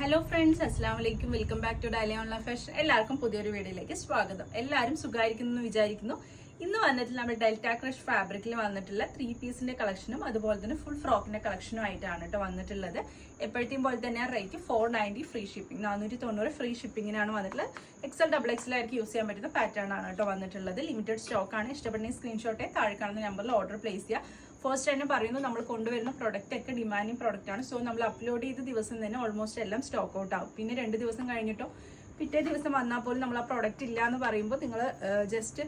Hello friends, അസ്സാം വലൈക്കും. Welcome back to daily online fashion. എല്ലാവർക്കും പുതിയൊരു വീഡിയോയിലേക്ക് സ്വാഗതം. എല്ലാവരും സുഖമായിരിക്കുന്നു എന്ന് വിചാരിക്കുന്നു. ഇന്ന് വന്നിട്ട് നമ്മൾ ഡെൽറ്റ ക്രഷ് ഫാബ്രിക്കിൽ വന്നിട്ടുള്ള 3 പീസിന്റെ കളക്ഷനും അതുപോലെ തന്നെ ഫുൾ ഫ്രോക്കിന്റെ കളക്ഷനും ആയിട്ടാണ് കേട്ടോ വന്നിട്ടുള്ളത്. എപ്പോഴത്തെയും പോലെ തന്നെ റേറ്റ് 490 ഫ്രീ ഷിപ്പിംഗ്, 490 ഫ്രീ ഷിപ്പിംഗിനാണ് വന്നിട്ടുള്ളത്. XL XXL ആയിരിക്കും യൂസ് ചെയ്യാൻ പറ്റുന്ന പാറ്റേൺ ആണ് കേട്ടോ വന്നിട്ടുള്ളത്. ലിമിറ്റഡ് സ്റ്റോക്ക് ആണ്. ഇഷ്ടപ്പെടുന്ന സ്ക്രീൻഷോട്ടെ താഴെ കാണുന്ന നമ്പറിൽ ഓർഡർ പ്ലേസ് ചെയ്യുക. ഫസ്റ്റ് തന്നെ പറയുന്നു, നമ്മൾ കൊണ്ടുവരുന്ന പ്രൊഡക്റ്റ് ഒക്കെ ഡിമാൻഡിങ് പ്രൊഡക്റ്റ് ആണ്. സോ നമ്മൾ അപ്ലോഡ് ചെയ്ത ദിവസം തന്നെ ഓൾമോസ്റ്റ് എല്ലാം സ്റ്റോക്ക് ഔട്ട് ആവും. പിന്നെ 2 ദിവസം കഴിഞ്ഞിട്ടോ പിറ്റേ ദിവസം വന്നാൽ പോലും നമ്മൾ ആ പ്രൊഡക്റ്റ് ഇല്ല എന്ന് പറയുമ്പോൾ നിങ്ങൾ ജസ്റ്റ്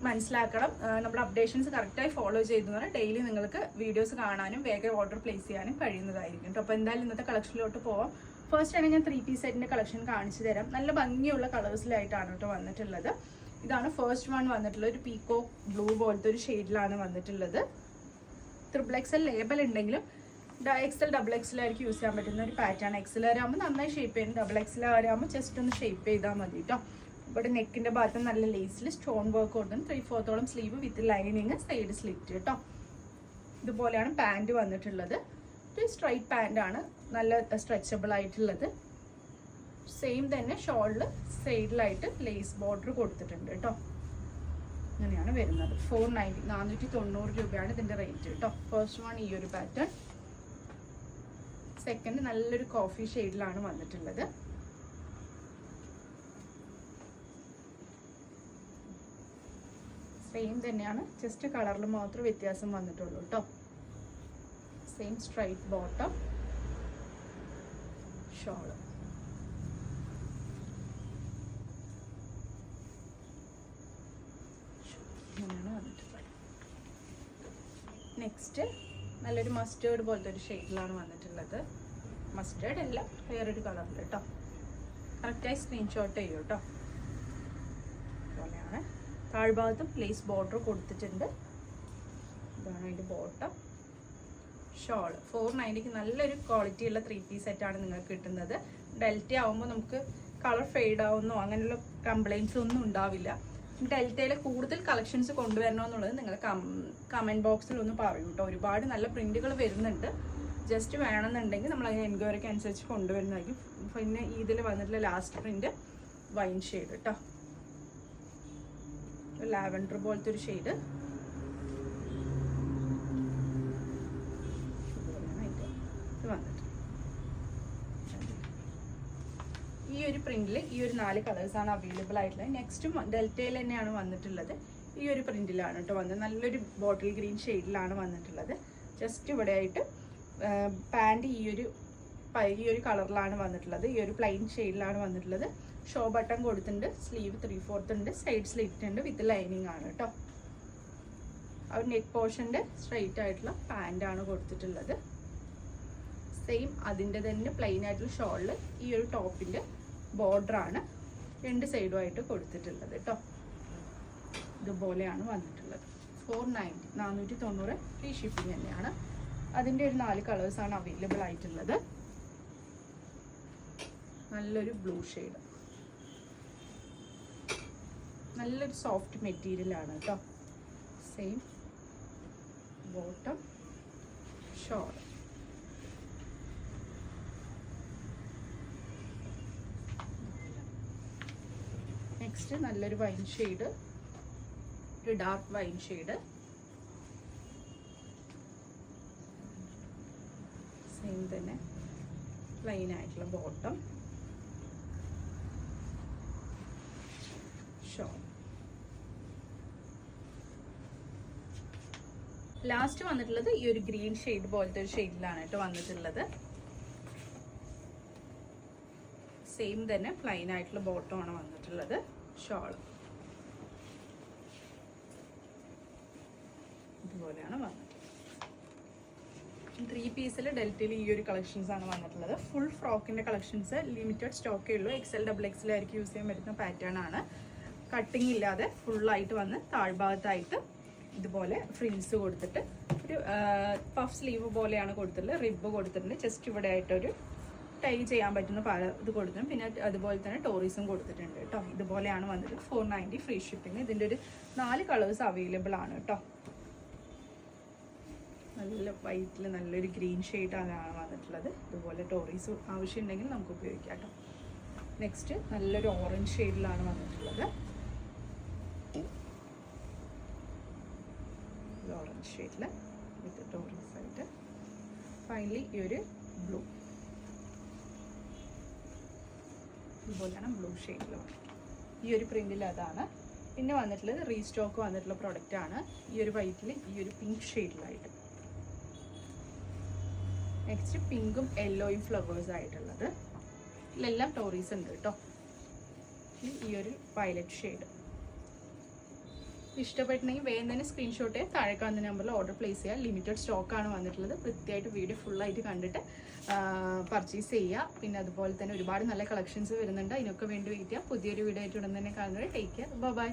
മനസ്സിലാക്കണം. നമ്മുടെ അപ്ഡേഷൻസ് കറക്റ്റായി ഫോളോ ചെയ്തെന്ന് ഡെയിലി നിങ്ങൾക്ക് വീഡിയോസ് കാണാനും വേഗം ഓർഡർ പ്ലേസ് ചെയ്യാനും കഴിയുന്നതായിരിക്കും കേട്ടോ. അപ്പോൾ എന്തായാലും ഇന്നത്തെ കളക്ഷനിലോട്ട് പോവാം. ഫസ്റ്റ് ആണ് ഞാൻ 3 പീസ് സെറ്റിന്റെ കളക്ഷൻ കാണിച്ചു തരാം. നല്ല ഭംഗിയുള്ള കളേഴ്സിലായിട്ടാണ് കേട്ടോ വന്നിട്ടുള്ളത്. ഇതാണ് ഫസ്റ്റ് വൺ വന്നിട്ടുള്ളത്. ഒരു പീക്കോ ബ്ലൂ പോലത്തെ ഒരു ഷെയ്ഡിലാണ് വന്നിട്ടുള്ളത്. XXL ലേബൽ ഉണ്ടെങ്കിലും XL XXL ആയിരിക്കും യൂസ് ചെയ്യാൻ പറ്റുന്ന ഒരു പാറ്റേൺ. XL വരാകുമ്പോൾ നന്നായി ഷേപ്പ് ചെയ്യും, XXL വരാകുമ്പോൾ ജസ്റ്റ് ഒന്ന് ഷേപ്പ് ചെയ്താൽ മതി കേട്ടോ. ഇവിടെ നെക്കിന്റെ ഭാഗത്ത് നല്ല ലേസിൽ സ്റ്റോൺ വർക്ക് കൊടുക്കും. 3/4 sleeve with lining, side slit കേട്ടോ. ഇതുപോലെയാണ് പാൻറ് വന്നിട്ടുള്ളത്. ഒരു സ്ട്രൈറ്റ് പാൻ്റ് ആണ്, നല്ല സ്ട്രെച്ചബിൾ ആയിട്ടുള്ളത്. സെയിം തന്നെ ഷോളിൽ സൈഡിലായിട്ട് ലേസ് ബോർഡർ കൊടുത്തിട്ടുണ്ട് കേട്ടോ. ഇങ്ങനെയാണ് വരുന്നത്. 490 രൂപയാണ് ഇതിന്റെ റേറ്റ് കേട്ടോ. ഫസ്റ്റ് വൺ ഈ ഒരു പാറ്റേൺ. സെക്കൻഡ് നല്ലൊരു കോഫി ഷെയ്ഡിലാണ് വന്നിട്ടുള്ളത്. സെയിം തന്നെയാണ്, ജസ്റ്റ് കളറിൽ മാത്രം വ്യത്യാസം വന്നിട്ടുള്ളൂ കേട്ടോ. Same straight bottom, shawl. Next നല്ലൊരു മസ്റ്റേർഡ് പോലത്തെ ഒരു ഷെയ്ഡിലാണ് വന്നിട്ടുള്ളത്. മസ്റ്റേർഡ് അല്ല, വേറൊരു കളറിൽ കേട്ടോ. കറക്റ്റായി സ്ക്രീൻഷോട്ട് ചെയ്യൂ കേട്ടോ. അതുപോലെയാണ് താഴ്ഭാഗത്തും ലേസ് ബോർഡർ കൊടുത്തിട്ടുണ്ട്. ഇതാണ് അതിൻ്റെ ബോട്ടം. ഷോൾ 490 നല്ലൊരു ക്വാളിറ്റി ഉള്ള 3 പീസ് സെറ്റാണ് നിങ്ങൾക്ക് കിട്ടുന്നത്. ഡെൽറ്റ ആവുമ്പോൾ നമുക്ക് കളർ ഫെയ്ഡ് ആവുന്നോ അങ്ങനെയുള്ള കംപ്ലൈൻറ്റ്സ് ഒന്നും ഉണ്ടാവില്ല. ഡെൽറ്റയിലെ കൂടുതൽ കളക്ഷൻസ് കൊണ്ടുവരണമെന്നുള്ളത് നിങ്ങൾ കമൻറ്റ് ബോക്സിൽ ഒന്ന് പറയൂ കേട്ടോ. ഒരുപാട് നല്ല പ്രിന്റുകൾ വരുന്നുണ്ട്. ജസ്റ്റ് വേണമെന്നുണ്ടെങ്കിൽ നമ്മൾ അതിന് എൻക്വയറിക്ക് അനുസരിച്ച് കൊണ്ടുവരുന്നതായിരിക്കും. പിന്നെ ഇതിൽ വന്നിട്ടുള്ള ലാസ്റ്റ് പ്രിന്റ് വൈൻ ഷെയ്ഡ് കേട്ടോ. ലാവൻഡർ പോലത്തെ ഒരു ഷെയ്ഡ്. ഇത് വന്നിട്ട് ഈ ഒരു പ്രിന്റിൽ ഈ ഒരു 4 കളേഴ്സാണ് അവൈലബിൾ ആയിട്ടുള്ളത്. നെക്സ്റ്റും ഡെൽറ്റയിൽ തന്നെയാണ് വന്നിട്ടുള്ളത്. ഈ ഒരു പ്രിന്റിലാണ് കേട്ടോ വന്നത്. നല്ലൊരു ബോട്ടിൽ ഗ്രീൻ ഷെയ്ഡിലാണ് വന്നിട്ടുള്ളത്. ജസ്റ്റ് ഇവിടെ ആയിട്ട് പാൻറ് ഈ ഒരു കളറിലാണ് വന്നിട്ടുള്ളത്. ഈ ഒരു പ്ലെയിൻ ഷെയ്ഡിലാണ് വന്നിട്ടുള്ളത്. ഷോ ബട്ടൺ കൊടുത്തിട്ടുണ്ട്. സ്ലീവ് 3/4 ഉണ്ട്. സൈഡ് സ്ലിറ്റ് ഉണ്ട് വിത്ത് ലൈനിങ് ആണ് കേട്ടോ. ആ ഒരു നെക്ക് പോർഷൻ്റെ സ്ട്രൈറ്റ് ആയിട്ടുള്ള പാൻ്റാണ് കൊടുത്തിട്ടുള്ളത്. സെയിം അതിൻ്റെ തന്നെ പ്ലെയിൻ ആയിട്ടുള്ള ഷോളിൽ ഈ ഒരു ടോപ്പിൻ്റെ ബോർഡറാണ് 2 സൈഡുമായിട്ട് കൊടുത്തിട്ടുള്ളത് കേട്ടോ. ഇതുപോലെയാണ് വന്നിട്ടുള്ളത്. 490 ഫ്രീ ഷിപ്പിംഗ് തന്നെയാണ്. അതിൻ്റെ ഒരു 4 കളേഴ്സാണ് അവൈലബിൾ ആയിട്ടുള്ളത്. നല്ലൊരു ബ്ലൂ ഷെയ്ഡ്, നല്ലൊരു സോഫ്റ്റ് മെറ്റീരിയലാണ് കേട്ടോ. Same bottom, shawl. നെക്സ്റ്റ് നല്ലൊരു വൈൻ ഷെയ്ഡ്, ഒരു ഡാർക്ക് വൈൻ ഷെയ്ഡ്. സെയിം തന്നെ പ്ലെയിൻ ആയിട്ടുള്ള ബോട്ടം, ഷോൾ. ലാസ്റ്റ് വന്നിട്ടുള്ളത് ഈ ഒരു ഗ്രീൻ ഷെയ്ഡ് പോലത്തെ ഒരു ഷെയ്ഡിലാണ് കേട്ടോ വന്നിട്ടുള്ളത്. സെയിം തന്നെ പ്ലെയിൻ ആയിട്ടുള്ള ബോട്ടം ആണ് വന്നിട്ടുള്ളത്. ഷോൾ ഇതുപോലെയാണ് വന്നിട്ടുള്ളത്. 3 പീസിൽ ഡെൽറ്റയിൽ ഈ ഒരു കളക്ഷൻസ് ആണ് വന്നിട്ടുള്ളത്. ഫുൾ ഫ്രോക്കിന്റെ കളക്ഷൻസ് ലിമിറ്റഡ് സ്റ്റോക്കേ ഉള്ളൂ. XL XXL ആയിരിക്കും യൂസ് ചെയ്യാൻ പറ്റുന്ന പാറ്റേൺ ആണ്. കട്ടിങ് ഇല്ലാതെ ഫുള്ളായിട്ട് വന്ന് താഴ്ഭാഗത്തായിട്ട് ഇതുപോലെ ഫ്രിൽസ് കൊടുത്തിട്ട് ഒരു പഫ് സ്ലീവ് പോലെയാണ് കൊടുത്തിട്ടുള്ളത്. റിബ് കൊടുത്തിട്ടുണ്ട്. ജസ്റ്റ് ഇവിടെ ആയിട്ടൊരു ടൈ ചെയ്യാൻ പറ്റുന്ന ഇത് കൊടുത്തിട്ടുണ്ട്. പിന്നെ അതുപോലെ തന്നെ ടോറീസും കൊടുത്തിട്ടുണ്ട് കേട്ടോ. ഇതുപോലെയാണ് വന്നിട്ട് 490 ഫ്രീ ഷിപ്പിംഗ്. ഇതിൻ്റെ ഒരു 4 കളേഴ്സ് അവൈലബിൾ ആണ് കേട്ടോ. നല്ല വൈറ്റിൽ നല്ലൊരു ഗ്രീൻ ഷെയ്ഡാണ് വന്നിട്ടുള്ളത്. ഇതുപോലെ ടോറീസ് ആവശ്യമുണ്ടെങ്കിൽ നമുക്ക് ഉപയോഗിക്കാം കേട്ടോ. നെക്സ്റ്റ് നല്ലൊരു ഓറഞ്ച് ഷെയ്ഡിലാണ് വന്നിട്ടുള്ളത്. ഓറഞ്ച് ഷെയ്ഡിൽ വിത്ത് ടോറീസ് ആയിട്ട്. ഫൈനലി ഈ ഒരു ബ്ലൂ, ഇതുപോലെയാണ് ബ്ലൂ ഷെയ്ഡിൽ വന്നത്. ഈ ഒരു പ്രിന്റിൽ അതാണ്. പിന്നെ വന്നിട്ടുള്ളത് റീസ്റ്റോക്ക് വന്നിട്ടുള്ള പ്രൊഡക്റ്റ് ആണ്. ഈ ഒരു വൈറ്റിൽ ഈ ഒരു പിങ്ക് ഷെയ്ഡിലായിട്ട്. നെക്സ്റ്റ് പിങ്കും യെല്ലോയും ഫ്ലവേഴ്സ് ആയിട്ടുള്ളത്. ഇതിലെല്ലാം ടോറീസ് ഉണ്ട് കേട്ടോ. ഈ ഒരു വയലറ്റ് ഷെയ്ഡ് ഇഷ്ടപ്പെട്ടിട്ടുണ്ടെങ്കിൽ വേഗം തന്നെ സ്ക്രീൻഷോട്ട് ചെയ്യാം. താഴെ കാണുന്ന നമ്പറിൽ ഓർഡർ പ്ലേസ് ചെയ്യുക. ലിമിറ്റഡ് സ്റ്റോക്കാണ് വന്നിട്ടുള്ളത്. വൃത്തിയായിട്ട് വീഡിയോ ഫുള്ളായിട്ട് കണ്ടിട്ട് പർച്ചേസ് ചെയ്യുക. പിന്നെ അതുപോലെ തന്നെ ഒരുപാട് നല്ല കളക്ഷൻസ് വരുന്നുണ്ട്. അതിനൊക്കെ വേണ്ടി വെയിറ്റ് ചെയ്യുക. പുതിയൊരു വീഡിയോ ആയിട്ട് ഉടൻ തന്നെ കാണുന്നത്. Take care. ബൈ.